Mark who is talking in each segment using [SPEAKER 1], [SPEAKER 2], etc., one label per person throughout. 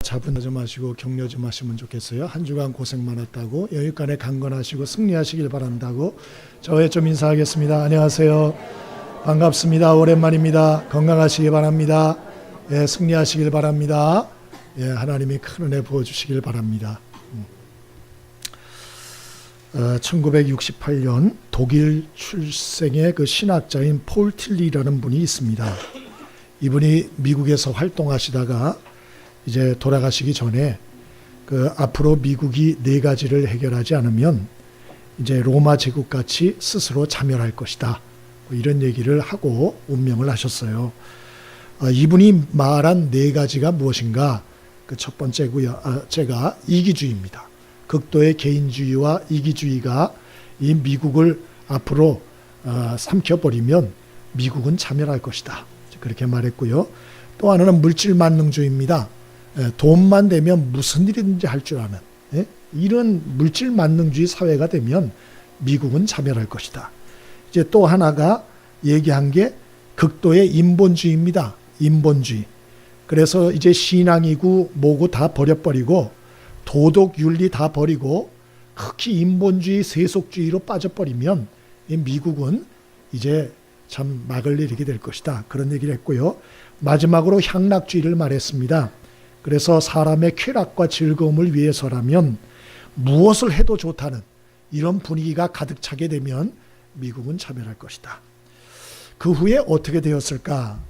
[SPEAKER 1] 자분 좀 하시고 격려 좀 하시면 좋겠어요. 한 주간 고생 많았다고 여유간에 강건하시고 승리하시길 바란다고 저에 좀 인사하겠습니다. 안녕하세요. 반갑습니다. 오랜만입니다. 건강하시기 바랍니다. 예, 승리하시길 바랍니다. 예, 하나님이 큰 은혜 부어주시길 바랍니다. 1968년 독일 출생의 그 신학자인 폴 틸리라는 분이 있습니다. 이분이 미국에서 활동하시다가 이제 돌아가시기 전에 그 앞으로 미국이 네 가지를 해결하지 않으면 이제 로마 제국 같이 스스로 자멸할 것이다. 뭐 이런 얘기를 하고 운명을 하셨어요. 이분이 말한 네 가지가 무엇인가? 그 첫 번째고요. 제가 이기주의입니다. 극도의 개인주의와 이기주의가 이 미국을 앞으로 삼켜버리면 미국은 자멸할 것이다. 그렇게 말했고요. 또 하나는 물질 만능주의입니다. 돈만 되면 무슨 일이든지 할 줄 아는 이런 물질 만능주의 사회가 되면 미국은 자멸할 것이다. 이제 또 하나가 얘기한 게 극도의 인본주의입니다. 인본주의. 그래서 이제 신앙이고 뭐고 다 버려버리고 도덕 윤리 다 버리고 특히 인본주의 세속주의로 빠져버리면 미국은 이제 참 막을 내리게 될 것이다. 그런 얘기를 했고요. 마지막으로 향락주의를 말했습니다. 그래서 사람의 쾌락과 즐거움을 위해서라면 무엇을 해도 좋다는 이런 분위기가 가득 차게 되면 미국은 자멸할 것이다. 그 후에 어떻게 되었을까?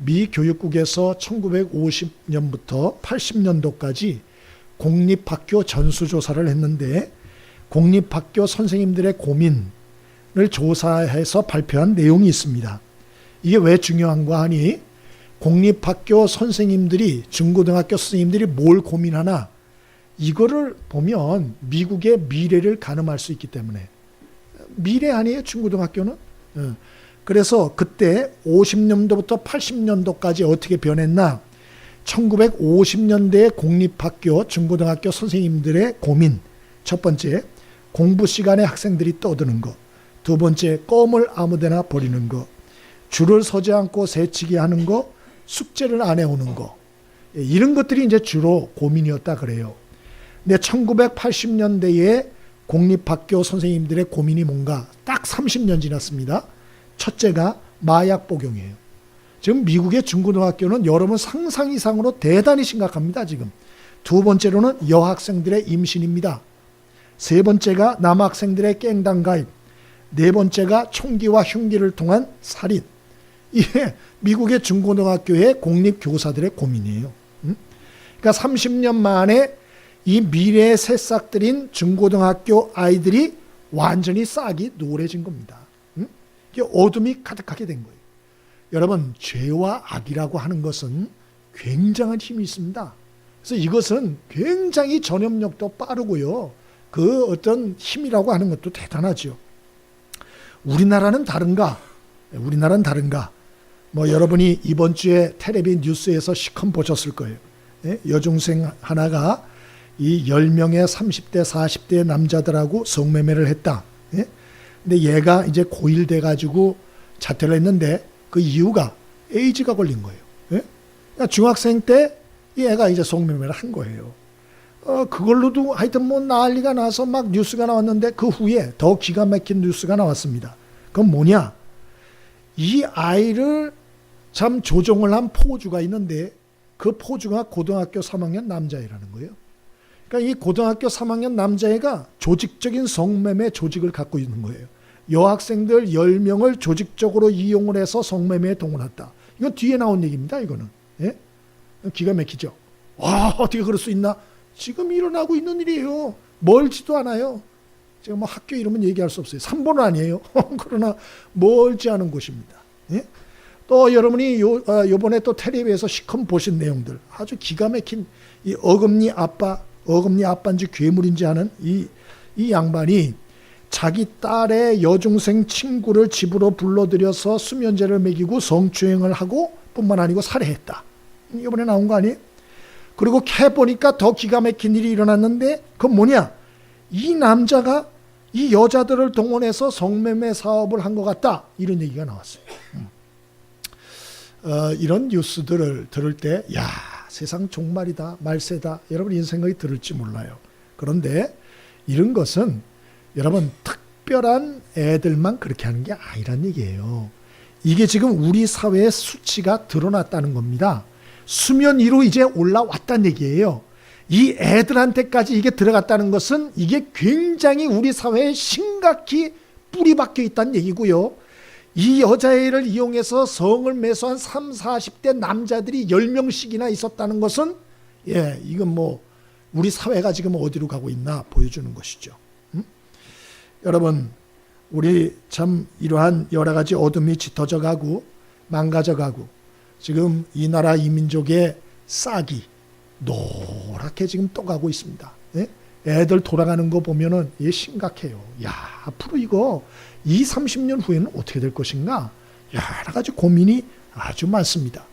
[SPEAKER 1] 미 교육국에서 1950년부터 80년도까지 공립학교 전수조사를 했는데 공립학교 선생님들의 고민을 조사해서 발표한 내용이 있습니다. 이게 왜 중요한가 하니 공립학교 선생님들이 중고등학교 선생님들이 뭘 고민하나 이거를 보면 미국의 미래를 가늠할 수 있기 때문에 미래 아니에요 중고등학교는. 그래서 그때 50년도부터 80년도까지 어떻게 변했나 1950년대의 공립학교 중고등학교 선생님들의 고민. 첫 번째, 공부 시간에 학생들이 떠드는 거. 두 번째, 껌을 아무데나 버리는 거. 줄을 서지 않고 새치기 하는 거. 숙제를 안 해오는 거. 이런 것들이 이제 주로 고민이었다 그래요. 근데 1980년대에 공립학교 선생님들의 고민이 뭔가 딱 30년 지났습니다. 첫째가 마약 복용이에요. 지금 미국의 중고등학교는 여러분 상상 이상으로 대단히 심각합니다. 지금. 두 번째로는 여학생들의 임신입니다. 세 번째가 남학생들의 깽당 가입. 네 번째가 총기와 흉기를 통한 살인. 이게 미국의 중고등학교의 공립교사들의 고민이에요. 그러니까 30년 만에 이 미래의 새싹들인 중고등학교 아이들이 완전히 싹이 노래진 겁니다. 이게 어둠이 가득하게 된 거예요. 여러분, 죄와 악이라고 하는 것은 굉장한 힘이 있습니다. 그래서 이것은 굉장히 전염력도 빠르고요. 그 어떤 힘이라고 하는 것도 대단하죠. 우리나라는 다른가? 우리나라는 다른가? 뭐 여러분이 이번 주에 텔레비 뉴스에서 시컷 보셨을 거예요. 여중생 하나가 이 10명의 30대, 40대 남자들하고 성매매를 했다. 근데 얘가 이제 고1 돼가지고 자퇴를 했는데 그 이유가 에이즈가 걸린 거예요. 그러니까 중학생 때 이 애가 이제 성매매를 한 거예요. 그걸로도 하여튼 뭐 난리가 나서 막 뉴스가 나왔는데 그 후에 더 기가 막힌 뉴스가 나왔습니다. 그건 뭐냐? 이 아이를 참 조종을 한 포주가 있는데 그 포주가 고등학교 3학년 남자애라는 거예요. 그러니까 이 고등학교 3학년 남자애가 조직적인 성매매 조직을 갖고 있는 거예요. 여학생들 10명을 조직적으로 이용을 해서 성매매에 동원했다. 이건 뒤에 나온 얘기입니다. 이거는. 예? 기가 막히죠. 와, 어떻게 그럴 수 있나? 지금 일어나고 있는 일이에요. 멀지도 않아요. 제가 뭐 학교 이름은 얘기할 수 없어요. 3번은 아니에요. 그러나 멀지 않은 곳입니다. 예? 또 여러분이 요번에 또 텔레비에서 시컷 보신 내용들 아주 기가 막힌 이 어금니 아빠인지 괴물인지 하는 이 양반이 자기 딸의 여중생 친구를 집으로 불러들여서 수면제를 먹이고 성추행을 하고 뿐만 아니고 살해했다. 이번에 나온 거 아니에요? 그리고 캐보니까 더 기가 막힌 일이 일어났는데 그건 뭐냐? 이 남자가 이 여자들을 동원해서 성매매 사업을 한 것 같다. 이런 얘기가 나왔어요. 이런 뉴스들을 들을 때 야, 세상 종말이다, 말세다, 여러분 이런 생각이 들을지 몰라요. 그런데 이런 것은 여러분 특별한 애들만 그렇게 하는 게 아니란 얘기예요. 이게 지금 우리 사회의 수치가 드러났다는 겁니다. 수면 위로 이제 올라왔다는 얘기예요. 이 애들한테까지 이게 들어갔다는 것은 이게 굉장히 우리 사회에 심각히 뿌리 박혀 있다는 얘기고요. 이 여자애를 이용해서 성을 매수한 30, 40대 남자들이 10명씩이나 있었다는 것은 이건 뭐 우리 사회가 지금 어디로 가고 있나 보여주는 것이죠. 여러분, 우리 참 이러한 여러 가지 어둠이 짙어져 가고 망가져 가고 지금 이 나라 이 민족의 싹이 노랗게 지금 떠가고 있습니다. 애들 돌아가는 거 보면은 심각해요. 야, 앞으로 이거 20, 30년 후에는 어떻게 될 것인가? 여러 가지 고민이 아주 많습니다.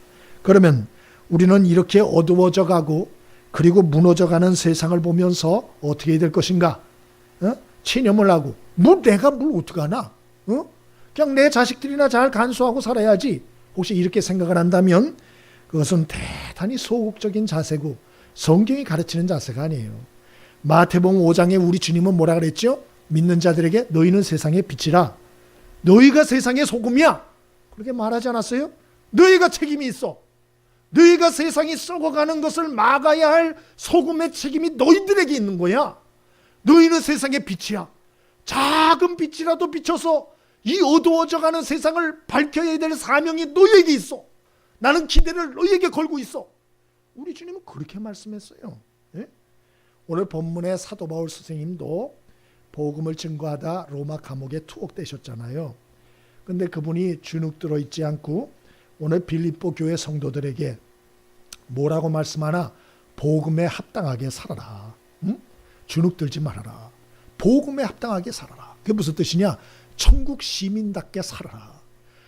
[SPEAKER 1] 그러면 우리는 이렇게 어두워져 가고 그리고 무너져 가는 세상을 보면서 어떻게 될 것인가? 체념을 하고 내가 뭘 어떡하나? 그냥 내 자식들이나 잘 간수하고 살아야지. 혹시 이렇게 생각을 한다면 그것은 대단히 소극적인 자세고 성경이 가르치는 자세가 아니에요. 마태복음 5장에 우리 주님은 뭐라 그랬죠? 믿는 자들에게 너희는 세상의 빛이라. 너희가 세상의 소금이야. 그렇게 말하지 않았어요? 너희가 책임이 있어. 너희가 세상이 썩어가는 것을 막아야 할 소금의 책임이 너희들에게 있는 거야. 너희는 세상의 빛이야. 작은 빛이라도 비춰서 이 어두워져가는 세상을 밝혀야 될 사명이 너희에게 있어. 나는 기대를 너희에게 걸고 있어. 우리 주님은 그렇게 말씀했어요. 오늘 본문의 사도 바울 선생님도 복음을 증거하다 로마 감옥에 투옥되셨잖아요. 근데 그분이 주눅 들어있지 않고 오늘 빌립보 교회 성도들에게 뭐라고 말씀하나? 복음에 합당하게 살아라. 주눅 들지 말아라. 복음에 합당하게 살아라. 그게 무슨 뜻이냐? 천국 시민답게 살아라.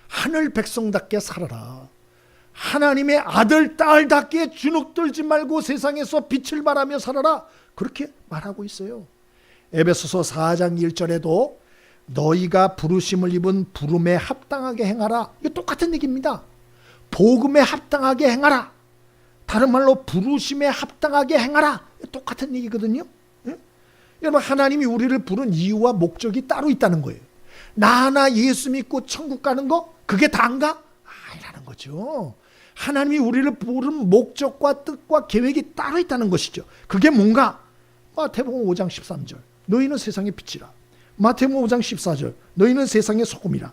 [SPEAKER 1] 하늘 백성답게 살아라. 하나님의 아들, 딸답게 주눅 들지 말고 세상에서 빛을 발하며 살아라. 그렇게 말하고 있어요. 에베소서 4장 1절에도 너희가 부르심을 입은 부름에 합당하게 행하라. 이게 똑같은 얘기입니다. 복음에 합당하게 행하라. 다른 말로 부르심에 합당하게 행하라. 똑같은 얘기거든요. 여러분, 하나님이 우리를 부른 이유와 목적이 따로 있다는 거예요. 나 하나 예수 믿고 천국 가는 거 그게 다인가? 아니라는 거죠. 하나님이 우리를 부른 목적과 뜻과 계획이 따로 있다는 것이죠. 그게 뭔가? 마태복음 5장 13절 너희는 세상의 빛이라. 마태복음 5장 14절 너희는 세상의 소금이라.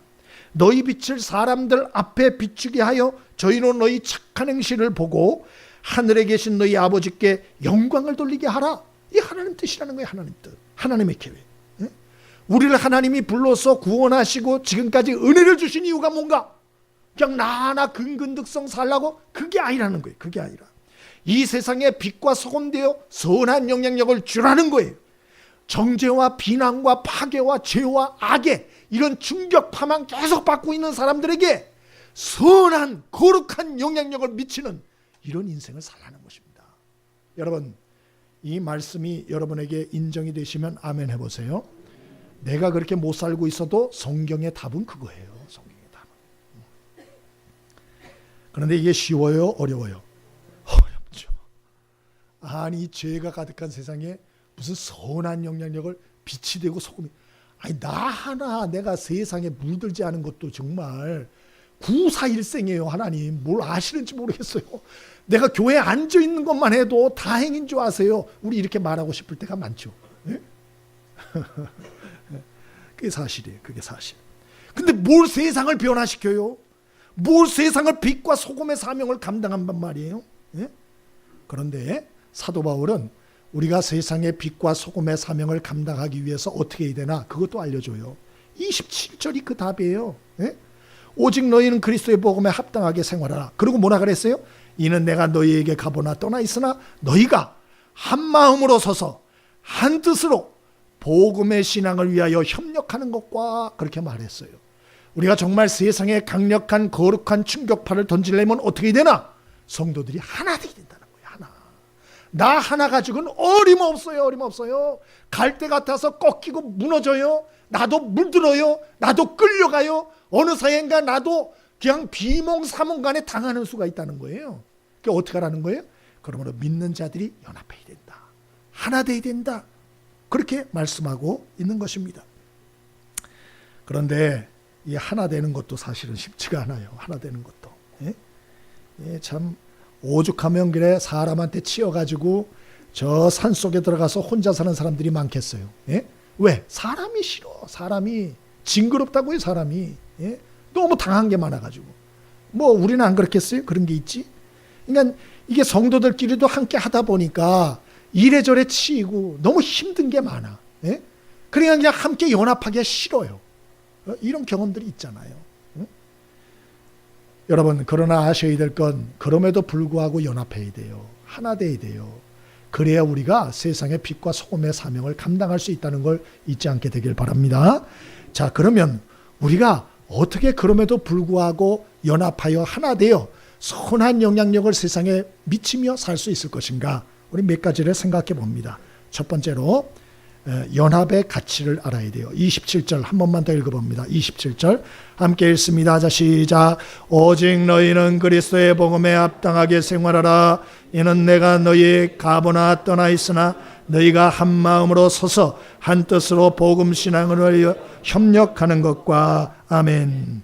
[SPEAKER 1] 너희 빛을 사람들 앞에 비추게 하여 저희로 너희 착한 행실을 보고 하늘에 계신 너희 아버지께 영광을 돌리게 하라. 이 하나님 뜻이라는 거예요. 하나님 뜻, 하나님의 계획. 우리를 하나님이 불러서 구원하시고 지금까지 은혜를 주신 이유가 뭔가? 그냥 나 하나 근근득성 살라고? 그게 아니라는 거예요. 그게 아니라 이 세상에 빛과 소금 되어 선한 영향력을 주라는 거예요. 정죄와 비난과 파괴와 죄와 악의 이런 충격파만 계속 받고 있는 사람들에게 선한 거룩한 영향력을 미치는 이런 인생을 살라는 것입니다. 여러분, 이 말씀이 여러분에게 인정이 되시면 아멘 해보세요. 내가 그렇게 못 살고 있어도 성경의 답은 그거예요. 성경의 답은. 그런데 이게 쉬워요? 어려워요? 어렵죠. 아니, 죄가 가득한 세상에 무슨 선한 영향력을 빛이 되고 소금이. 아니, 나 하나 내가 세상에 물들지 않은 것도 정말 구사일생이에요. 하나님 뭘 아시는지 모르겠어요. 내가 교회에 앉아있는 것만 해도 다행인 줄 아세요. 우리 이렇게 말하고 싶을 때가 많죠. 네? 그게 사실이에요. 그게 사실. 근데 뭘 세상을 변화시켜요? 뭘 세상을 빛과 소금의 사명을 감당한단 말이에요? 네? 그런데 사도 바울은 우리가 세상의 빛과 소금의 사명을 감당하기 위해서 어떻게 해야 되나 그것도 알려줘요. 27절이 그 답이에요. 네? 오직 너희는 그리스도의 복음에 합당하게 생활하라. 그리고 뭐라 그랬어요? 이는 내가 너희에게 가보나 떠나 있으나 너희가 한 마음으로 서서 한 뜻으로 복음의 신앙을 위하여 협력하는 것과 그렇게 말했어요. 우리가 정말 세상에 강력한 거룩한 충격파를 던지려면 어떻게 되나? 성도들이 하나 되게 된다는 거예요. 하나. 나 하나 가지고는 어림없어요. 어림없어요. 갈대 같아서 꺾이고 무너져요. 나도 물들어요. 나도 끌려가요. 어느 사이인가 나도 그냥 비몽사몽간에 당하는 수가 있다는 거예요. 그게 어떻게 하라는 거예요? 그러므로 믿는 자들이 연합해야 된다. 하나 돼야 된다. 그렇게 말씀하고 있는 것입니다. 그런데 이 하나 되는 것도 사실은 쉽지가 않아요. 하나 되는 것도. 참 오죽하면 그래 사람한테 치여가지고 저 산속에 들어가서 혼자 사는 사람들이 많겠어요. 왜? 사람이 싫어. 사람이 징그럽다고요. 사람이. 너무 당한 게 많아가지고. 뭐 우리는 안 그렇겠어요? 그런 게 있지. 그러니까 이게 성도들끼리도 함께 하다 보니까 이래저래 치이고 너무 힘든 게 많아. 그러니까 그냥 함께 연합하기가 싫어요. 이런 경험들이 있잖아요. 여러분, 그러나 아셔야 될 건 그럼에도 불구하고 연합해야 돼요. 하나 돼야 돼요. 그래야 우리가 세상의 빛과 소금의 사명을 감당할 수 있다는 걸 잊지 않게 되길 바랍니다. 자, 그러면 우리가 어떻게 그럼에도 불구하고 연합하여 하나 되어 선한 영향력을 세상에 미치며 살 수 있을 것인가? 우리 몇 가지를 생각해 봅니다. 첫 번째로 연합의 가치를 알아야 돼요. 27절 한 번만 더 읽어봅니다. 27절 함께 읽습니다. 자, 시작. 오직 너희는 그리스도의 복음에 합당하게 생활하라. 이는 내가 너희 가보나 떠나 있으나 너희가 한 마음으로 서서 한 뜻으로 복음 신앙을 위하여 협력하는 것과. 아멘.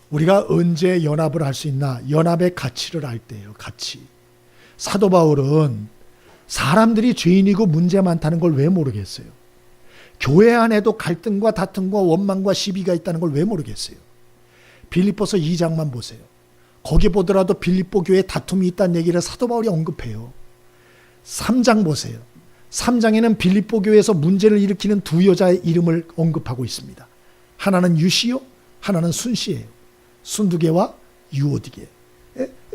[SPEAKER 1] 우리가 언제 연합을 할 수 있나? 연합의 가치를 알 때예요. 가치. 사도 바울은 사람들이 죄인이고 문제 많다는 걸 왜 모르겠어요? 교회 안에도 갈등과 다툼과 원망과 시비가 있다는 걸 왜 모르겠어요? 빌립보서 2장만 보세요. 거기 보더라도 빌립보 교회에 다툼이 있다는 얘기를 사도 바울이 언급해요. 3장 보세요. 3장에는 빌립보 교회에서 문제를 일으키는 두 여자의 이름을 언급하고 있습니다. 하나는 유시요, 하나는 순시예요. 순두개와 유오디게.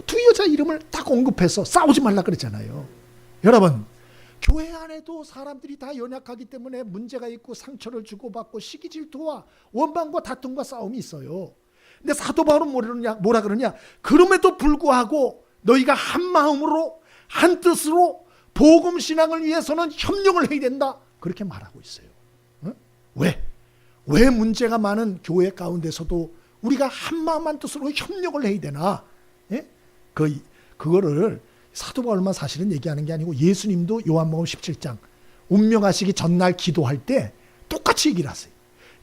[SPEAKER 1] 두 여자 이름을 딱 언급해서 싸우지 말라 그랬잖아요. 여러분, 교회 안에도 사람들이 다 연약하기 때문에 문제가 있고 상처를 주고받고 시기 질투와 원망과 다툼과 싸움이 있어요. 근데 사도 바울은 뭐라 그러냐? 그럼에도 불구하고 너희가 한 마음으로 한 뜻으로 복음 신앙을 위해서는 협력을 해야 된다. 그렇게 말하고 있어요. 왜? 왜 문제가 많은 교회 가운데서도 우리가 한 마음 한 뜻으로 협력을 해야 되나? 그거를 사도 바울만 사실은 얘기하는 게 아니고 예수님도 요한복음 17장 운명하시기 전날 기도할 때 똑같이 얘기를 하세요.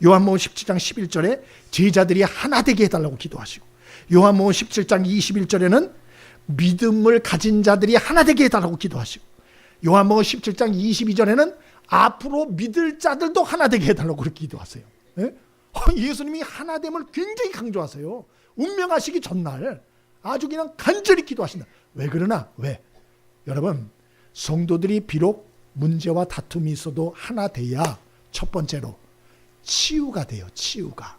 [SPEAKER 1] 요한복음 17장 11절에 제자들이 하나 되게 해달라고 기도하시고, 요한복음 17장 21절에는 믿음을 가진 자들이 하나 되게 해달라고 기도하시고, 요한복음 17장 22절에는 앞으로 믿을 자들도 하나 되게 해달라고 그렇게 기도하세요. 예수님이 하나됨을 굉장히 강조하세요. 운명하시기 전날 아주 그냥 간절히 기도하신다. 왜 그러나? 왜? 여러분, 성도들이 비록 문제와 다툼이 있어도 하나 돼야 첫 번째로 치유가 돼요. 치유가.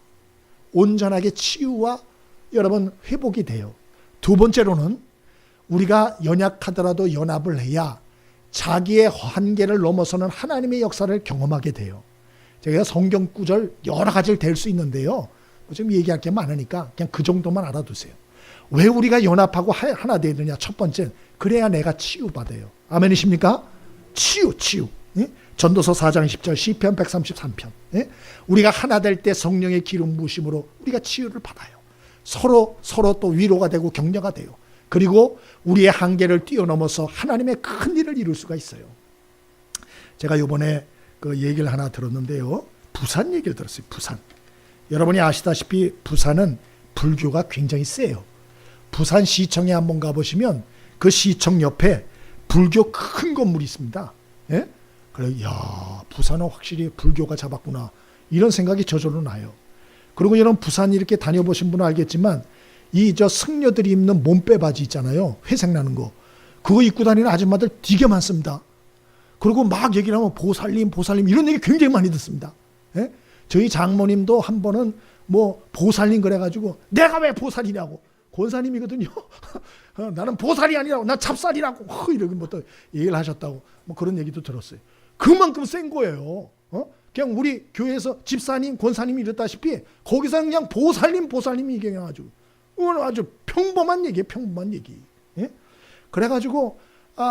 [SPEAKER 1] 온전하게 치유와 여러분 회복이 돼요. 두 번째로는 우리가 연약하더라도 연합을 해야 자기의 한계를 넘어서는 하나님의 역사를 경험하게 돼요. 제가 성경 구절 여러 가지를 댈 수 있는데요. 지금 얘기할 게 많으니까 그냥 그 정도만 알아두세요. 왜 우리가 연합하고 하나 되느냐? 첫 번째, 그래야 내가 치유받아요. 아멘이십니까? 치유. 전도서 4장 10절, 시편 133편. 우리가 하나 될 때 성령의 기름 부으심으로 우리가 치유를 받아요. 서로 또 위로가 되고 격려가 돼요. 그리고 우리의 한계를 뛰어넘어서 하나님의 큰 일을 이룰 수가 있어요. 제가 이번에 그 얘기를 하나 들었는데요. 부산 얘기를 들었어요. 부산. 여러분이 아시다시피 부산은 불교가 굉장히 세요. 부산 시청에 한번 가보시면 그 시청 옆에 불교 큰 건물이 있습니다. 그래, 부산은 확실히 불교가 잡았구나. 이런 생각이 저절로 나요. 그리고 여러분 부산 이렇게 다녀보신 분은 알겠지만 저 승려들이 입는 몸빼 바지 있잖아요. 회색 나는 거. 그거 입고 다니는 아줌마들 되게 많습니다. 그리고 막 얘기를 하면 보살님 이런 얘기 굉장히 많이 듣습니다. 저희 장모님도 한 번은 뭐 보살님 그래가지고 내가 왜 보살이냐고. 권사님이거든요. 나는 보살이 아니라고, 나 잡살이라고 이렇게 뭐 또 얘기를 하셨다고 뭐 그런 얘기도 들었어요. 그만큼 센 거예요. 그냥 우리 교회에서 집사님, 권사님이 이랬다시피 거기서 그냥 보살님이 이게 아주 평범한 얘기예요. 평범한 얘기. 그래가지고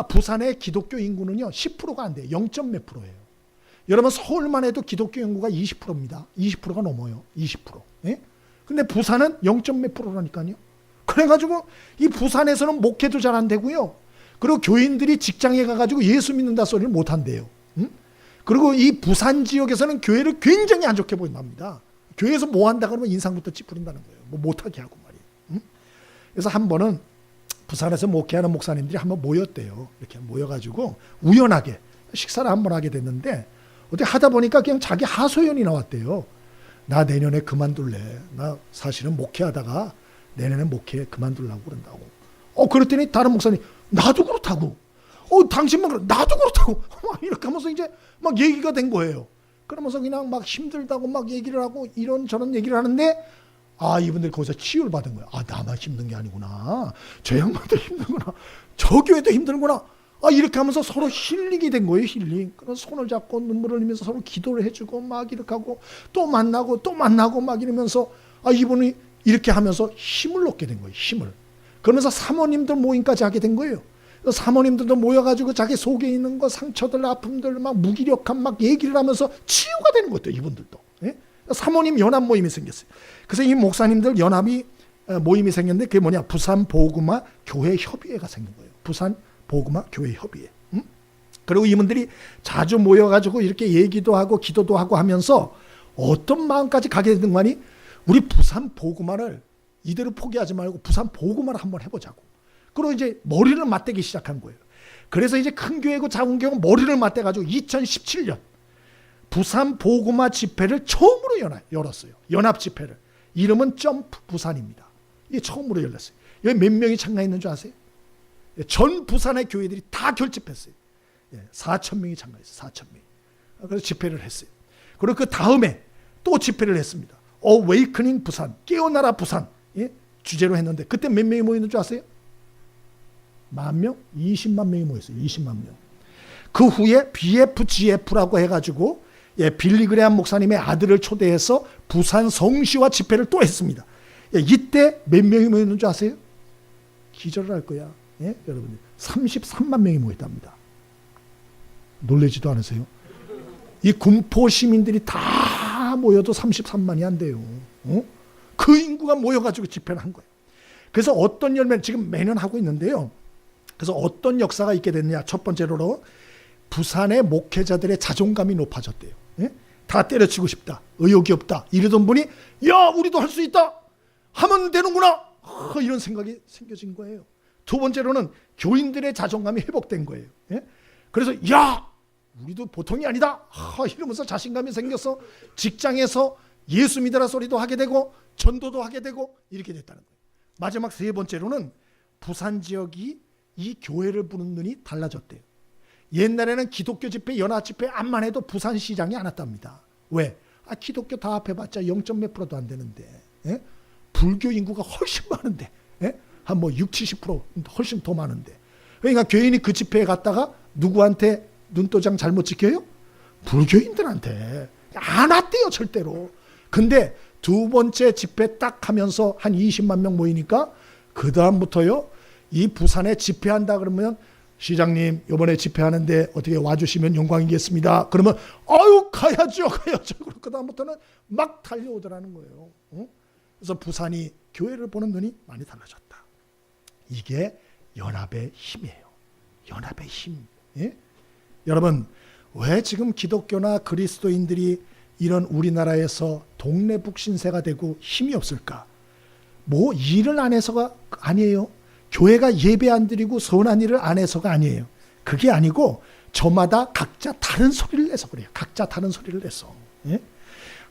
[SPEAKER 1] 부산의 기독교 인구는요 10%가 안 돼요. 0. 몇 %예요. 여러분 서울만 해도 기독교 인구가 20%입니다. 20%가 넘어요. 20%. 근데 부산은 0. 몇 %라니까요. 그래가지고 이 부산에서는 목회도 잘 안 되고요. 그리고 교인들이 직장에 가가지고 예수 믿는다 소리를 못한대요. 그리고 이 부산 지역에서는 교회를 굉장히 안 좋게 보인답니다. 교회에서 뭐 한다 그러면 인상부터 찌푸린다는 거예요. 뭐 못하게 하고 말이에요. 그래서 한 번은 부산에서 목회하는 목사님들이 한번 모였대요. 이렇게 모여가지고 우연하게 식사를 한번 하게 됐는데 어떻게 하다 보니까 그냥 자기 하소연이 나왔대요. 나 내년에 그만둘래. 나 사실은 목회하다가 내년에 목회 그만두려고 그런다고. 그랬더니 다른 목사님 나도 그렇다고. 당신만 그래. 나도 그렇다고. 막 이렇게 하면서 이제 막 얘기가 된 거예요. 그러면서 그냥 막 힘들다고 막 얘기를 하고 이런저런 얘기를 하는데 이분들이 거기서 치유를 받은 거예요. 나만 힘든 게 아니구나. 저 양반도 힘들구나. 저 교회도 힘들구나. 이렇게 하면서 서로 힐링이 된 거예요. 힐링. 그래서 손을 잡고 눈물을 흘리면서 서로 기도를 해주고 막 이렇게 하고 또 만나고 막 이러면서 이분이 이렇게 하면서 힘을 얻게 된 거예요. 힘을. 그러면서 사모님들 모임까지 하게 된 거예요. 사모님들도 모여가지고 자기 속에 있는 거 상처들 아픔들 막 무기력함 막 얘기를 하면서 치유가 되는 거예요. 이분들도. 예? 사모님 연합 모임이 생겼어요. 그래서 이 목사님들 연합이 모임이 생겼는데 그게 뭐냐, 부산 보그마 교회 협의회가 생긴 거예요. 부산 보그마 교회 협의회. 그리고 이분들이 자주 모여가지고 이렇게 얘기도 하고 기도도 하고 하면서 어떤 마음까지 가게 되는 거니, 우리 부산 보그마를 이대로 포기하지 말고 부산 보그마를 한번 해보자고. 그리고 이제 머리를 맞대기 시작한 거예요. 그래서 이제 큰 교회고 작은 교회고 머리를 맞대가지고 2017년 부산 보그마 집회를 처음으로 열었어요. 연합 집회를. 이름은 점프 부산입니다. 이게 처음으로 열렸어요. 여기 몇 명이 참가했는 줄 아세요? 전 부산의 교회들이 다 결집했어요. 4,000명이 참가했어요. 4,000명. 그래서 집회를 했어요. 그리고 그 다음에 또 집회를 했습니다. 어웨이크닝 부산, 깨어나라 부산 주제로 했는데 그때 몇 명이 모이는 줄 아세요? 10,000명? 20만 명이 모였어요. 20만 명. 그 후에 BFGF라고 해가지고 빌리그레암 목사님의 아들을 초대해서 부산 성시와 집회를 또 했습니다. 이때 몇 명이 모였는 줄 아세요? 기절을 할 거야. 여러분들 33만 명이 모였답니다. 놀라지도 않으세요? 이 군포 시민들이 다 모여도 33만이 안 돼요. 그 인구가 모여가지고 집회를 한 거예요. 그래서 어떤 열매, 지금 매년 하고 있는데요. 그래서 어떤 역사가 있게 됐느냐. 첫 번째로 부산의 목회자들의 자존감이 높아졌대요. 다 때려치고 싶다. 의욕이 없다. 이러던 분이 야, 우리도 할 수 있다. 하면 되는구나. 이런 생각이 생겨진 거예요. 두 번째로는 교인들의 자존감이 회복된 거예요. 그래서 야, 우리도 보통이 아니다. 이러면서 자신감이 생겨서 직장에서 예수 믿으라 소리도 하게 되고 전도도 하게 되고 이렇게 됐다는 거예요. 마지막 세 번째로는 부산 지역이 이 교회를 보는 눈이 달라졌대요. 옛날에는 기독교 집회, 연합 집회 암만 해도 부산시장이 안 왔답니다. 왜? 기독교 다 합해봤자 0.몇 %도 안 되는데 불교 인구가 훨씬 많은데 한 뭐 60, 70% 훨씬 더 많은데, 그러니까 교인이 그 집회에 갔다가 누구한테 눈도장 잘못 찍혀요? 불교인들한테 안 왔대요, 절대로. 근데 두 번째 집회 딱 하면서 한 20만 명 모이니까 그 다음부터요, 이 부산에 집회한다 그러면 시장님 이번에 집회하는데 어떻게 와주시면 영광이겠습니다. 그러면 아유 가야죠. 그 다음부터는 막 달려오더라는 거예요. 그래서 부산이 교회를 보는 눈이 많이 달라졌다. 이게 연합의 힘이에요. 연합의 힘. 여러분, 왜 지금 기독교나 그리스도인들이 이런 우리나라에서 동네북 신세가 되고 힘이 없을까? 뭐 일을 안 해서가 아니에요. 교회가 예배 안 드리고 선한 일을 안 해서가 아니에요. 그게 아니고 저마다 각자 다른 소리를 내서 그래요. 각자 다른 소리를 내서.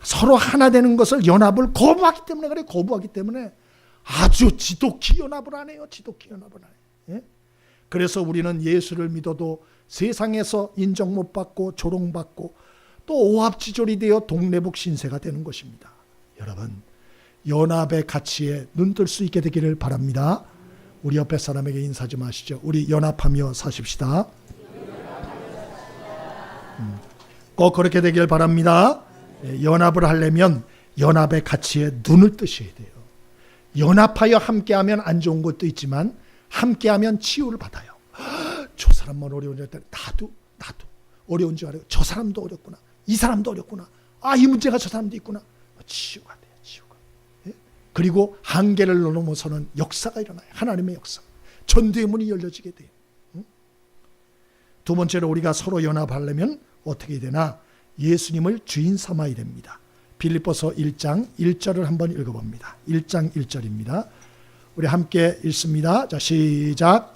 [SPEAKER 1] 서로 하나 되는 것을 연합을 거부하기 때문에 그래요. 거부하기 때문에 아주 지독히 연합을 안 해요. 지독히 연합을 안 해요. 그래서 우리는 예수를 믿어도 세상에서 인정 못 받고 조롱받고 또 오합지졸이 되어 동네북 신세가 되는 것입니다. 여러분, 연합의 가치에 눈뜰 수 있게 되기를 바랍니다. 우리 옆에 사람에게 인사 좀 하시죠. 우리 연합하며 사십시다. 꼭 그렇게 되길 바랍니다. 연합을 하려면 연합의 가치에 눈을 뜨셔야 돼요. 연합하여 함께하면 안 좋은 것도 있지만 함께하면 치유를 받아요. 저 사람만 어려운 줄 알았더니 나도 어려운 줄 알아요. 저 사람도 어렵구나. 이 사람도 어렵구나. 이 문제가 저 사람도 있구나. 치유가 돼요. 치유가. 그리고 한계를 넘어서는 역사가 일어나요. 하나님의 역사. 전도의 문이 열려지게 돼요. 두 번째로 우리가 서로 연합하려면 어떻게 되나? 예수님을 주인 삼아야 됩니다. 빌립보서 1장 1절을 한번 읽어봅니다. 1장 1절입니다. 우리 함께 읽습니다. 자, 시작.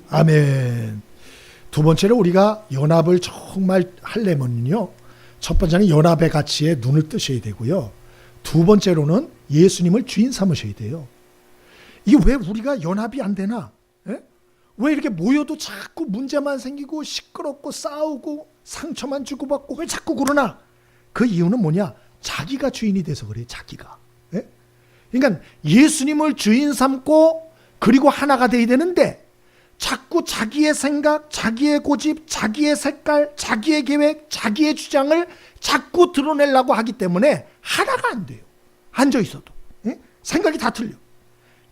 [SPEAKER 1] 아멘. 두 번째로 우리가 연합을 정말 하려면요, 첫 번째는 연합의 가치에 눈을 뜨셔야 되고요, 두 번째로는 예수님을 주인 삼으셔야 돼요. 이게 왜 우리가 연합이 안 되나? 예? 왜 이렇게 모여도 자꾸 문제만 생기고 시끄럽고 싸우고 상처만 주고받고 왜 자꾸 그러나? 그 이유는 뭐냐? 자기가 주인이 돼서 그래요. 자기가. 예? 그러니까 예수님을 주인 삼고 그리고 하나가 돼야 되는데 자꾸 자기의 생각, 자기의 고집, 자기의 색깔, 자기의 계획, 자기의 주장을 자꾸 드러내려고 하기 때문에 하나가 안 돼요. 앉아 있어도. 예? 생각이 다 틀려.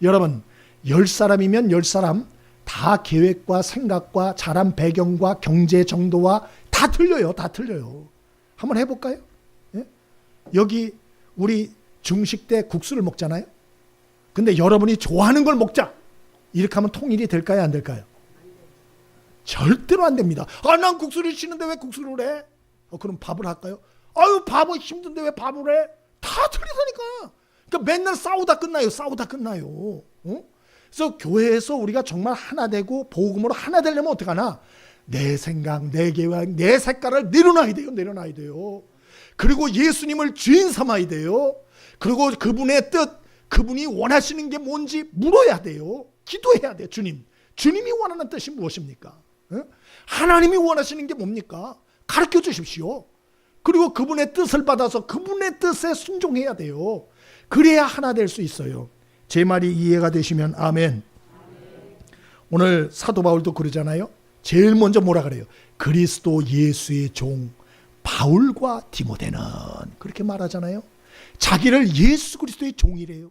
[SPEAKER 1] 여러분, 10사람이면 10사람 다 계획과 생각과 자란 배경과 경제 정도와 다 틀려요. 다 틀려요. 한번 해볼까요? 예? 여기 우리 중식 때 국수를 먹잖아요. 근데 여러분이 좋아하는 걸 먹자, 이렇게 하면 통일이 될까요? 안 될까요? 절대로 안 됩니다. 아, 난 국수를 싫은데 왜 국수를 해? 그럼 밥을 할까요? 아유, 밥은 힘든데 왜 밥을 해? 다 틀리다니까. 그러니까 맨날 싸우다 끝나요. 싸우다 끝나요. 그래서 교회에서 우리가 정말 하나 되고 복음으로 하나 되려면 어떻게 하나? 내 생각, 내 계획, 내 색깔을 내려놔야 돼요. 내려놔야 돼요. 그리고 예수님을 주인 삼아야 돼요. 그리고 그분의 뜻, 그분이 원하시는 게 뭔지 물어야 돼요. 기도해야 돼요. 주님이 원하는 뜻이 무엇입니까? 하나님이 원하시는 게 뭡니까? 가르쳐 주십시오. 그리고 그분의 뜻을 받아서 그분의 뜻에 순종해야 돼요. 그래야 하나 될 수 있어요. 제 말이 이해가 되시면 아멘. 오늘 사도 바울도 그러잖아요. 제일 먼저 뭐라 그래요? 그리스도 예수의 종 바울과 디모데는, 그렇게 말하잖아요. 자기를 예수 그리스도의 종이래요.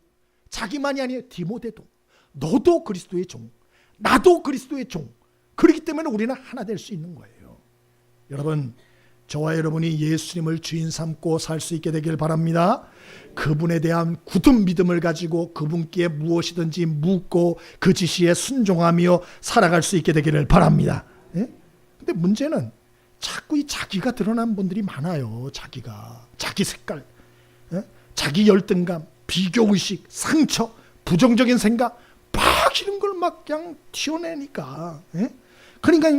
[SPEAKER 1] 자기만이 아니에요. 디모데도, 너도 그리스도의 종, 나도 그리스도의 종. 그렇기 때문에 우리는 하나 될 수 있는 거예요. 여러분, 저와 여러분이 예수님을 주인 삼고 살 수 있게 되길 바랍니다. 그분에 대한 굳은 믿음을 가지고 그분께 무엇이든지 묻고 그 지시에 순종하며 살아갈 수 있게 되기를 바랍니다. 예? 근데 문제는 자꾸 이 자기가 드러난 분들이 많아요. 자기가, 자기 색깔, 예? 자기 열등감, 비교의식, 상처, 부정적인 생각, 막 이런 걸 막 그냥 튀어내니까, 예? 그러니까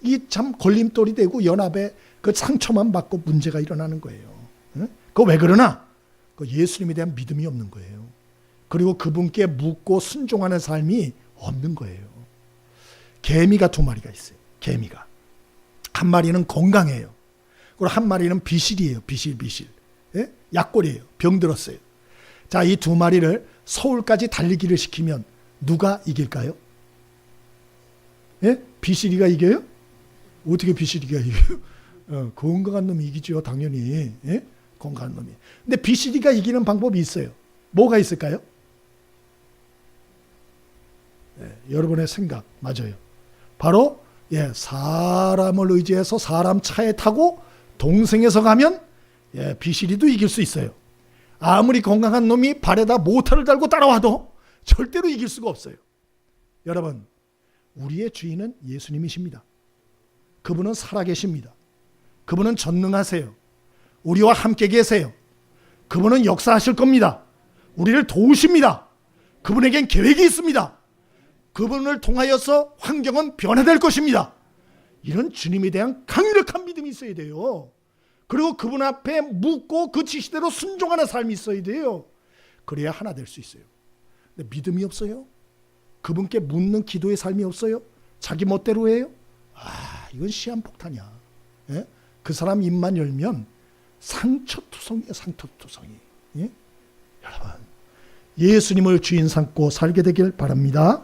[SPEAKER 1] 이게 참 걸림돌이 되고 연합에 그 상처만 받고 문제가 일어나는 거예요. 예? 그거 왜 그러나? 그 예수님에 대한 믿음이 없는 거예요. 그리고 그분께 묻고 순종하는 삶이 없는 거예요. 개미가 두 마리가 있어요. 개미가 한 마리는 건강해요. 그리고 한 마리는 비실이에요. 비실. 예? 약골이에요. 병들었어요. 자, 이 두 마리를 서울까지 달리기를 시키면 누가 이길까요? 예? 비실이가 이겨요? 어떻게 비실이가 이겨요? 건강한 놈이 이기죠. 당연히. 예? 건강한 놈이. 근데 비실이가 이기는 방법이 있어요. 뭐가 있을까요? 예, 여러분의 생각 맞아요. 바로 사람을 의지해서 사람 차에 타고 동생에서 가면 비실이도 이길 수 있어요. 아무리 건강한 놈이 발에다 모터를 달고 따라와도 절대로 이길 수가 없어요. 여러분, 우리의 주인은 예수님이십니다. 그분은 살아계십니다. 그분은 전능하세요. 우리와 함께 계세요. 그분은 역사하실 겁니다. 우리를 도우십니다. 그분에겐 계획이 있습니다. 그분을 통하여서 환경은 변화될 것입니다. 이런 주님에 대한 강력한 믿음이 있어야 돼요. 그리고 그분 앞에 묻고 그 지시대로 순종하는 삶이 있어야 돼요. 그래야 하나 될 수 있어요. 근데 믿음이 없어요. 그분께 묻는 기도의 삶이 없어요. 자기 멋대로 해요. 이건 시한폭탄이야. 예? 그 사람 입만 열면 상처투성이에요. 상처투성이. 예? 여러분, 예수님을 주인 삼고 살게 되길 바랍니다.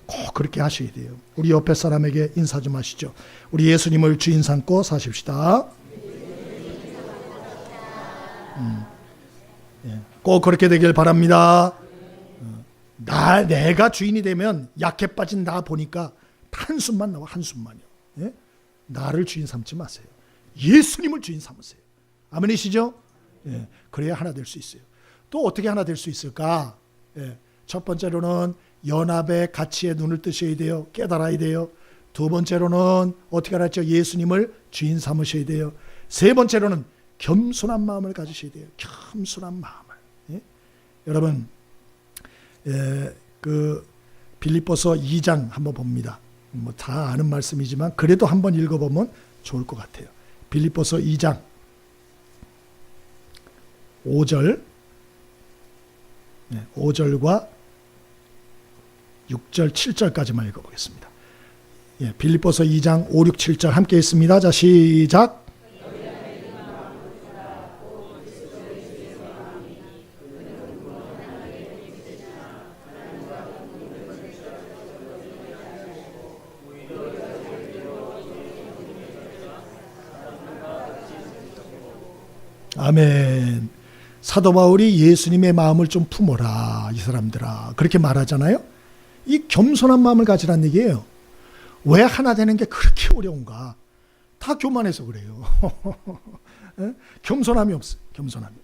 [SPEAKER 1] 꼭 그렇게 하셔야 돼요. 우리 옆에 사람에게 인사 좀 하시죠. 우리 예수님을 주인 삼고 사십시다. 꼭 그렇게 되길 바랍니다. 내가 주인이 되면 약해 빠진 나 보니까 한숨만 나와. 한숨만요. 예? 나를 주인 삼지 마세요. 예수님을 주인 삼으세요. 아멘이시죠? 예, 그래야 하나 될 수 있어요. 또 어떻게 하나 될 수 있을까? 예, 첫 번째로는 연합의 가치에 눈을 뜨셔야 돼요. 깨달아야 돼요. 두 번째로는 어떻게 알았죠? 예수님을 주인 삼으셔야 돼요. 세 번째로는 겸손한 마음을 가지셔야 돼요. 겸손한 마음을. 예? 여러분, 그 빌립보서 2장 한번 봅니다. 뭐 다 아는 말씀이지만 그래도 한번 읽어보면 좋을 것 같아요. 빌립보서 2장 5절, 5절과 6절, 7절까지만 읽어보겠습니다. 예, 빌립보서 2장 5, 6, 7절 함께 있습니다. 자, 시작. 아멘. 사도 바울이 예수님의 마음을 좀 품어라 이 사람들아 그렇게 말하잖아요. 이 겸손한 마음을 가지라는 얘기예요. 왜 하나 되는 게 그렇게 어려운가? 다 교만해서 그래요. 겸손함이 없어요. 겸손함이.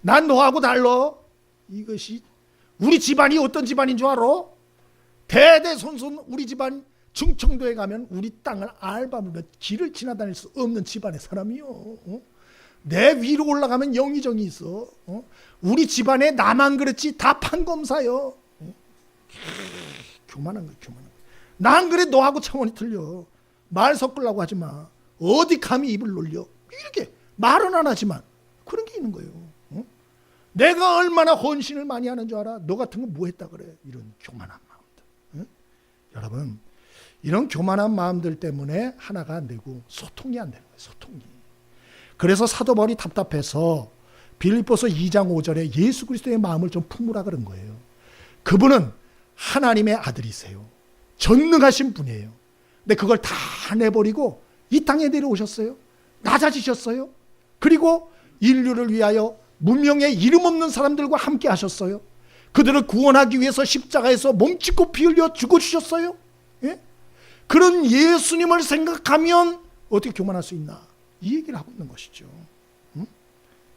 [SPEAKER 1] 난 너하고 달라. 이것이 우리 집안이 어떤 집안인 줄 알아? 대대손손 우리 집안 충청도에 가면 우리 땅을 앓아물며 길을 지나다닐 수 없는 집안의 사람이요. 내 위로 올라가면 영의정이 있어. 우리 집안에 나만 그렇지 다 판검사요. 교만한 거야, 교만한 거. 난 그래 너하고 차원이 틀려. 말 섞으려고 하지 마. 어디 감히 입을 놀려. 이렇게 말은 안 하지만 그런 게 있는 거예요. 내가 얼마나 헌신을 많이 하는 줄 알아? 너 같은 거 뭐 했다 그래? 이런 교만한 마음들. 여러분, 이런 교만한 마음들 때문에 하나가 안 되고 소통이 안 되는 거예요. 소통이. 그래서 사도 바울이 답답해서 빌립보서 2장 5절에 예수 그리스도의 마음을 좀 품으라 그런 거예요. 그분은 하나님의 아들이세요. 전능하신 분이에요. 근데 그걸 다 내버리고 이 땅에 내려오셨어요. 낮아지셨어요. 그리고 인류를 위하여 문명에 이름 없는 사람들과 함께 하셨어요. 그들을 구원하기 위해서 십자가에서 몸짓고 피 흘려 죽어주셨어요. 예? 그런 예수님을 생각하면 어떻게 교만할 수 있나? 이 얘기를 하고 있는 것이죠.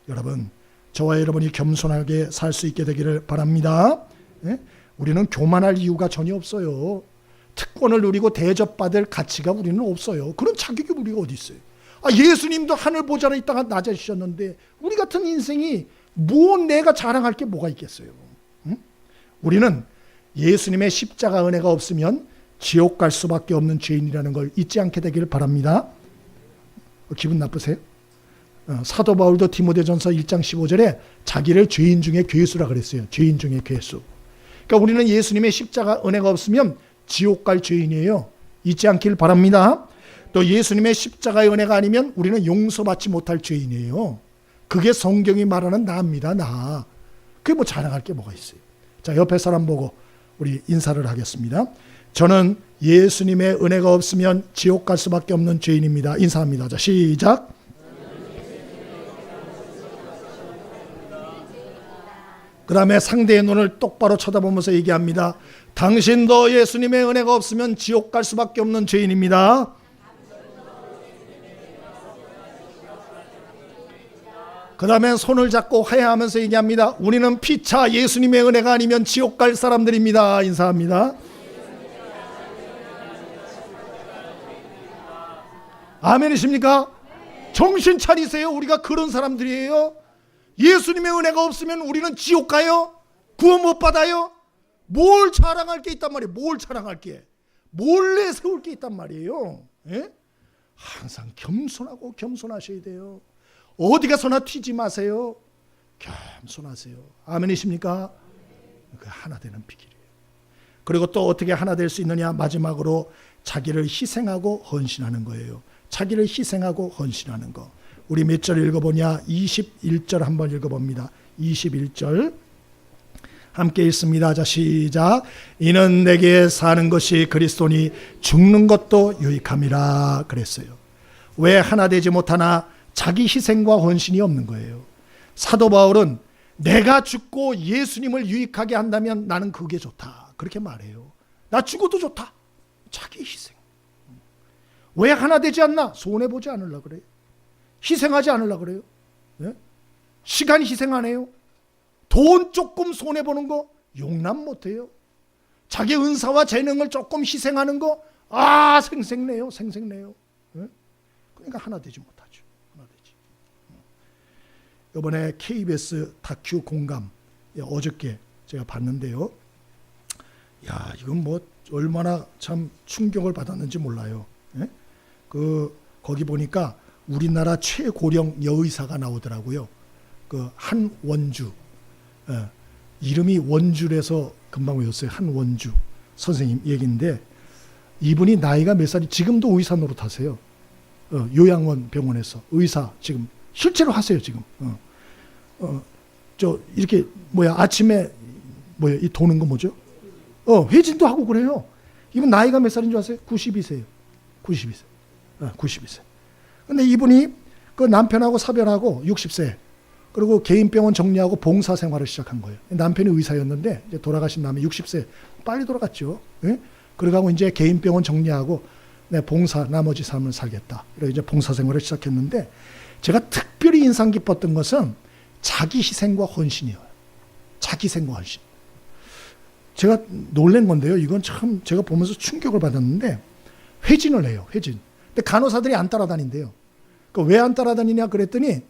[SPEAKER 1] 여러분, 저와 여러분이 겸손하게 살 수 있게 되기를 바랍니다. 예? 우리는 교만할 이유가 전혀 없어요. 특권을 누리고 대접받을 가치가 우리는 없어요. 그런 자격이 우리가 어디 있어요? 예수님도 하늘 보좌에 있다가 낮아지셨는데 우리 같은 인생이 뭐 내가 자랑할 게 뭐가 있겠어요? 우리는 예수님의 십자가 은혜가 없으면 지옥 갈 수밖에 없는 죄인이라는 걸 잊지 않게 되기를 바랍니다. 기분 나쁘세요? 사도 바울도 디모데전서 1장 15절에 자기를 죄인 중에 괴수라 그랬어요. 죄인 중에 괴수. 그러니까 우리는 예수님의 십자가 은혜가 없으면 지옥 갈 죄인이에요. 잊지 않길 바랍니다. 또 예수님의 십자가의 은혜가 아니면 우리는 용서받지 못할 죄인이에요. 그게 성경이 말하는 나입니다. 나. 그게 뭐 자랑할 게 뭐가 있어요. 자, 옆에 사람 보고 우리 인사를 하겠습니다. 저는 예수님의 은혜가 없으면 지옥 갈 수밖에 없는 죄인입니다. 인사합니다. 자, 시작. 그 다음에 상대의 눈을 똑바로 쳐다보면서 얘기합니다. 당신도 예수님의 은혜가 없으면 지옥 갈 수밖에 없는 죄인입니다. 그 다음에 손을 잡고 화해하면서 얘기합니다. 우리는 피차 예수님의 은혜가 아니면 지옥 갈 사람들입니다. 인사합니다. 아멘이십니까? 정신 차리세요. 우리가 그런 사람들이에요. 예수님의 은혜가 없으면 우리는 지옥 가요? 구원 못 받아요? 뭘 자랑할 게 있단 말이에요. 뭘 자랑할 게. 뭘 내세울 게 있단 말이에요. 예? 항상 겸손하고 겸손하셔야 돼요. 어디 가서나 튀지 마세요. 겸손하세요. 아멘이십니까? 그 하나 되는 비결이에요. 그리고 또 어떻게 하나 될 수 있느냐? 마지막으로 자기를 희생하고 헌신하는 거예요. 자기를 희생하고 헌신하는 거. 우리 몇 절 읽어보냐? 21절 한번 읽어봅니다. 21절 함께 읽습니다. 자, 시작. 이는 내게 사는 것이 그리스도니 죽는 것도 유익함이라 그랬어요. 왜 하나 되지 못하나? 자기 희생과 헌신이 없는 거예요. 사도 바울은 내가 죽고 예수님을 유익하게 한다면 나는 그게 좋다. 그렇게 말해요. 나 죽어도 좋다. 자기 희생. 왜 하나 되지 않나? 손해보지 않으려고 그래요. 희생하지 않으려고 그래요. 네? 시간 희생 안 해요. 돈 조금 손해보는 거 용납 못해요. 자기 은사와 재능을 조금 희생하는 거 생색내요. 생색내요. 그러니까 하나 되지 못하죠. 하나 되지. 이번에 KBS 다큐 공감 어저께 제가 봤는데요. 야, 이건 뭐 얼마나 참 충격을 받았는지 몰라요. 거기 보니까 우리나라 최고령 여의사가 나오더라고요. 그 한원주. 이름이 원주라서 금방 외웠어요. 한원주 선생님 얘기인데, 이분이 나이가 몇 살이, 지금도 의사 노릇하세요. 요양원 병원에서 의사 지금 실제로 하세요. 지금 저 이렇게 아침에 이 도는 거 뭐죠? 회진도 하고 그래요. 이분 나이가 몇 살인 줄 아세요? 92세예요. 92세. 92세. 근데 이분이 그 남편하고 사별하고 60세. 그리고 개인 병원 정리하고 봉사 생활을 시작한 거예요. 남편이 의사였는데 이제 돌아가신 다음에 60세 빨리 돌아갔죠. 예? 그러고 이제 개인 병원 정리하고 봉사 나머지 삶을 살겠다. 이렇게 이제 봉사 생활을 시작했는데, 제가 특별히 인상 깊었던 것은 자기 희생과 헌신이에요. 자기 희생과 헌신. 제가 놀란 건데요. 이건 참 제가 보면서 충격을 받았는데, 회진을 해요. 회진. 근데 간호사들이 안 따라다닌대요. 왜 안 따라다니냐 그랬더니,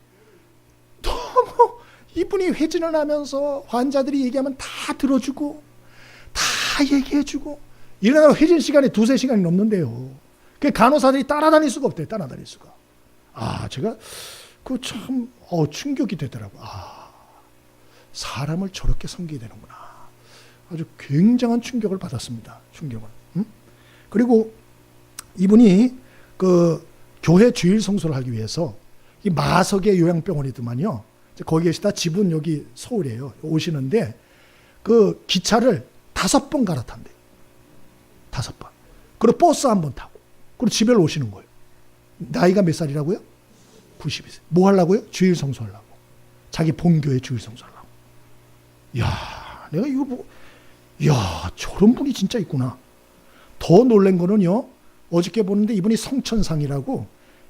[SPEAKER 1] 너무 이분이 회진을 하면서 환자들이 얘기하면 다 들어주고 다 얘기해주고, 이러다가 회진 시간이 2-3시간이 넘는데요. 그 간호사들이 따라다닐 수가 없대요. 따라다닐 수가. 제가 그 참 충격이 되더라고요. 사람을 저렇게 섬기게 되는구나. 아주 굉장한 충격을 받았습니다. 충격을. 그리고 이분이 그 교회 주일 성소를 하기 위해서 이 마석의 요양병원이더만요. 거기 계시다 집은 여기 서울이에요. 오시는데 그 기차를 5번 갈아탄대요. 5번. 그리고 버스 1번 타고. 그리고 집에 오시는 거예요. 나이가 몇 살이라고요? 92세. 뭐 하려고요? 주일 성수하려고. 자기 본교회 주일 성수하려고. 이야, 내가 이거 보고, 이야, 저런 분이 진짜 있구나. 더 놀란 거는요, 어저께 보는데 이분이 성천상이라고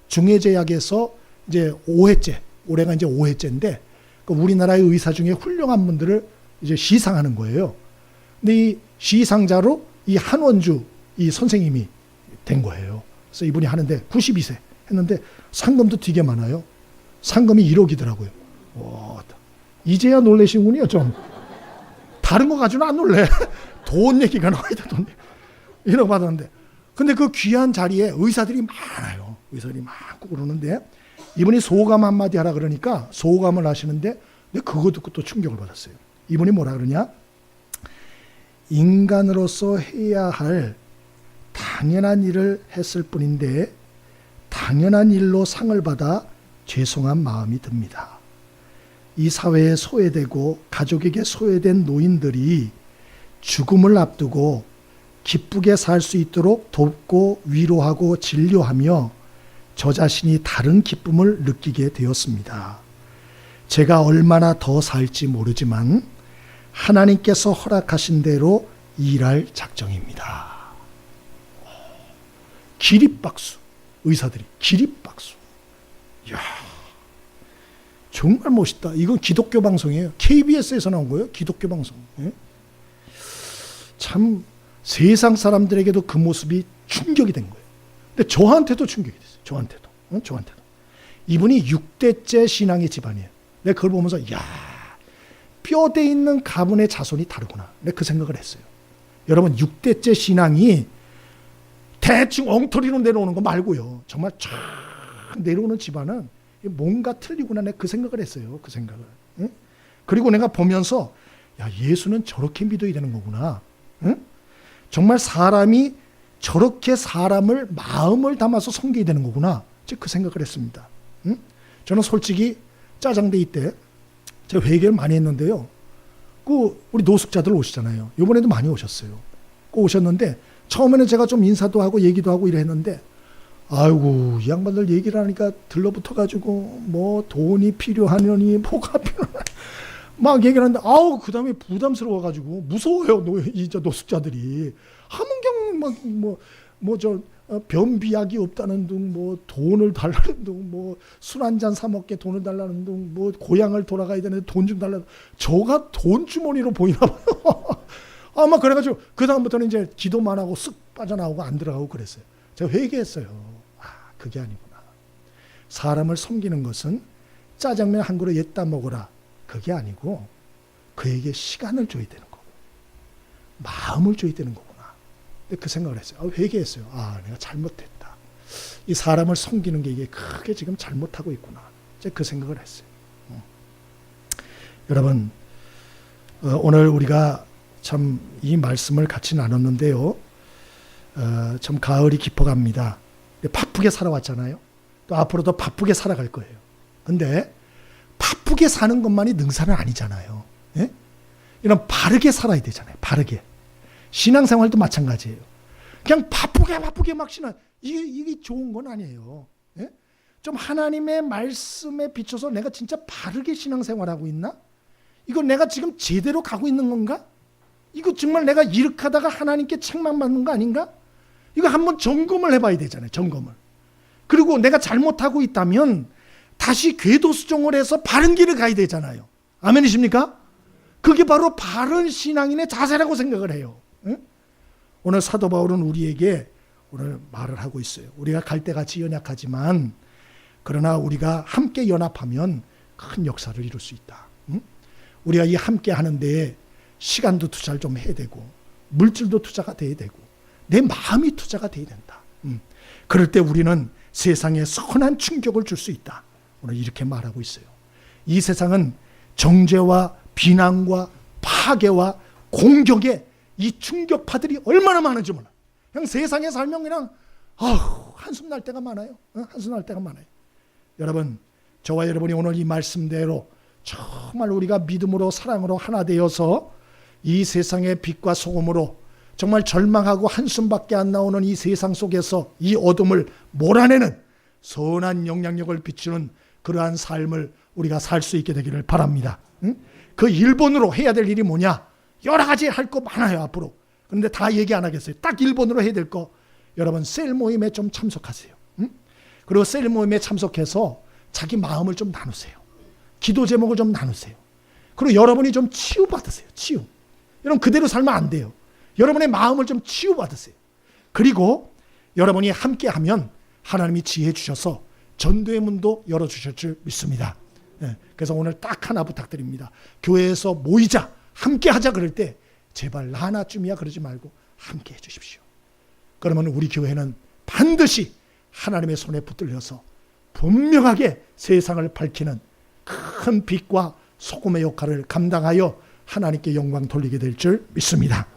[SPEAKER 1] 중해제약에서 이제 5회째, 올해가 이제 5회째인데, 우리나라의 의사 중에 훌륭한 분들을 이제 시상하는 거예요. 근데 이 시상자로 이 한원주 이 선생님이 된 거예요. 그래서 이분이 하는데 92세 했는데 상금도 되게 많아요. 상금이 1억이더라고요. 와, 이제야 놀라시군요. 좀 다른 거 가지고는 안 놀래. 돈 얘기가 나와야 돼. 돈 1억 받았는데, 근데 그 귀한 자리에 의사들이 많아요. 의사들이 많고 그러는데, 이분이 소감 한마디 하라 그러니까 소감을 하시는데, 근데 그거 듣고 또 충격을 받았어요. 이분이 뭐라 그러냐? 인간으로서 해야 할 당연한 일을 했을 뿐인데 당연한 일로 상을 받아 죄송한 마음이 듭니다. 이 사회에 소외되고 가족에게 소외된 노인들이 죽음을 앞두고 기쁘게 살 수 있도록 돕고 위로하고 진료하며 저 자신이 다른 기쁨을 느끼게 되었습니다. 제가 얼마나 더 살지 모르지만 하나님께서 허락하신 대로 일할 작정입니다. 기립박수. 의사들이 기립박수. 이야, 정말 멋있다. 이건 기독교 방송이에요. KBS에서 나온 거예요. 기독교 방송. 예? 참 세상 사람들에게도 그 모습이 충격이 된 거예요. 근데 저한테도 충격이 됐어요. 저한테도. 저한테도. 이분이 6대째 신앙의 집안이에요. 내가 그걸 보면서 이야, 뼈대 있는 가문의 자손이 다르구나. 내가 그 생각을 했어요. 여러분, 6대째 신앙이 대충 엉터리로 내려오는 거 말고요. 정말 쫙 내려오는 집안은 뭔가 틀리구나. 내가 그 생각을 했어요. 그 생각을. 응? 그리고 내가 보면서 야, 예수는 저렇게 믿어야 되는 거구나. 응? 정말 사람이 저렇게 사람을 마음을 담아서 섬겨야 되는 거구나. 그 생각을 했습니다. 응? 저는 솔직히 짜장데이 때 제가 회개를 많이 했는데요. 우리 노숙자들 오시잖아요. 이번에도 많이 오셨어요. 오셨는데 처음에는 제가 좀 인사도 하고 얘기도 하고 이랬는데, 아이고, 이 양반들 얘기를 하니까 들러붙어가지고 뭐 돈이 필요하느니 뭐가 필요하냐 막 얘기를 하는데, 그 다음에 부담스러워가지고 무서워요. 이제 노숙자들이 함은경 변비약이 없다는 둥, 뭐 돈을 달라는 둥, 뭐 술 한 잔 사 먹게 돈을 달라는 둥, 뭐 고향을 돌아가야 되는데 돈 좀 달라는. 저가 돈 주머니로 보이나 봐요. 아마 그래가지고 그 다음부터는 이제 기도만 하고 쓱 빠져나오고 안 들어가고 그랬어요. 제가 회개했어요. 그게 아니구나. 사람을 섬기는 것은 짜장면 한 그릇 옛다 먹어라, 그게 아니고 그에게 시간을 줘야 되는 거고 마음을 줘야 되는 거구나. 근데 그 생각을 했어요. 회개했어요. 내가 잘못했다. 이 사람을 섬기는 게 이게 크게 지금 잘못하고 있구나. 이제 그 생각을 했어요. 여러분, 오늘 우리가 참 이 말씀을 같이 나눴는데요. 참 가을이 깊어갑니다. 바쁘게 살아왔잖아요. 또 앞으로도 바쁘게 살아갈 거예요. 근데 바쁘게 사는 것만이 능사는 아니잖아요. 예? 이런 바르게 살아야 되잖아요. 바르게. 신앙생활도 마찬가지예요. 그냥 바쁘게 막 이게 좋은 건 아니에요. 예? 좀 하나님의 말씀에 비춰서 내가 진짜 바르게 신앙생활하고 있나? 이거 내가 지금 제대로 가고 있는 건가? 이거 정말 내가 이렇게 하다가 하나님께 책망받는 거 아닌가? 이거 한번 점검을 해봐야 되잖아요. 점검을. 그리고 내가 잘못하고 있다면 다시 궤도 수정을 해서 바른 길을 가야 되잖아요. 아멘이십니까? 그게 바로 바른 신앙인의 자세라고 생각을 해요. 응? 오늘 사도 바울은 우리에게 오늘 말을 하고 있어요. 우리가 갈대같이 연약하지만 그러나 우리가 함께 연합하면 큰 역사를 이룰 수 있다. 응? 우리가 이 함께 하는 데에 시간도 투자를 좀 해야 되고 물질도 투자가 돼야 되고 내 마음이 투자가 돼야 된다. 그럴 때 우리는 세상에 선한 충격을 줄 수 있다. 오늘 이렇게 말하고 있어요. 이 세상은 정죄와 비난과 파괴와 공격의 이 충격파들이 얼마나 많은지 몰라. 그냥 세상에 살면 그냥 한숨 날 때가 많아요. 한숨 날 때가 많아요. 여러분, 저와 여러분이 오늘 이 말씀대로 정말 우리가 믿음으로 사랑으로 하나 되어서 이 세상의 빛과 소금으로 정말 절망하고 한숨밖에 안 나오는 이 세상 속에서 이 어둠을 몰아내는 선한 영향력을 비추는 그러한 삶을 우리가 살 수 있게 되기를 바랍니다. 그 1번으로 해야 될 일이 뭐냐? 여러 가지 할 거 많아요 앞으로. 그런데 다 얘기 안 하겠어요. 딱 1번으로 해야 될 거, 여러분 셀 모임에 좀 참석하세요. 그리고 셀 모임에 참석해서 자기 마음을 좀 나누세요. 기도 제목을 좀 나누세요. 그리고 여러분이 좀 치유받으세요. 치유. 여러분 그대로 살면 안 돼요. 여러분의 마음을 좀 치유받으세요. 그리고 여러분이 함께하면 하나님이 지혜 주셔서 전도의 문도 열어주실 줄 믿습니다. 그래서 오늘 딱 하나 부탁드립니다. 교회에서 모이자, 함께하자 그럴 때 제발 나 하나쯤이야 그러지 말고 함께해 주십시오. 그러면 우리 교회는 반드시 하나님의 손에 붙들려서 분명하게 세상을 밝히는 큰 빛과 소금의 역할을 감당하여 하나님께 영광 돌리게 될 줄 믿습니다.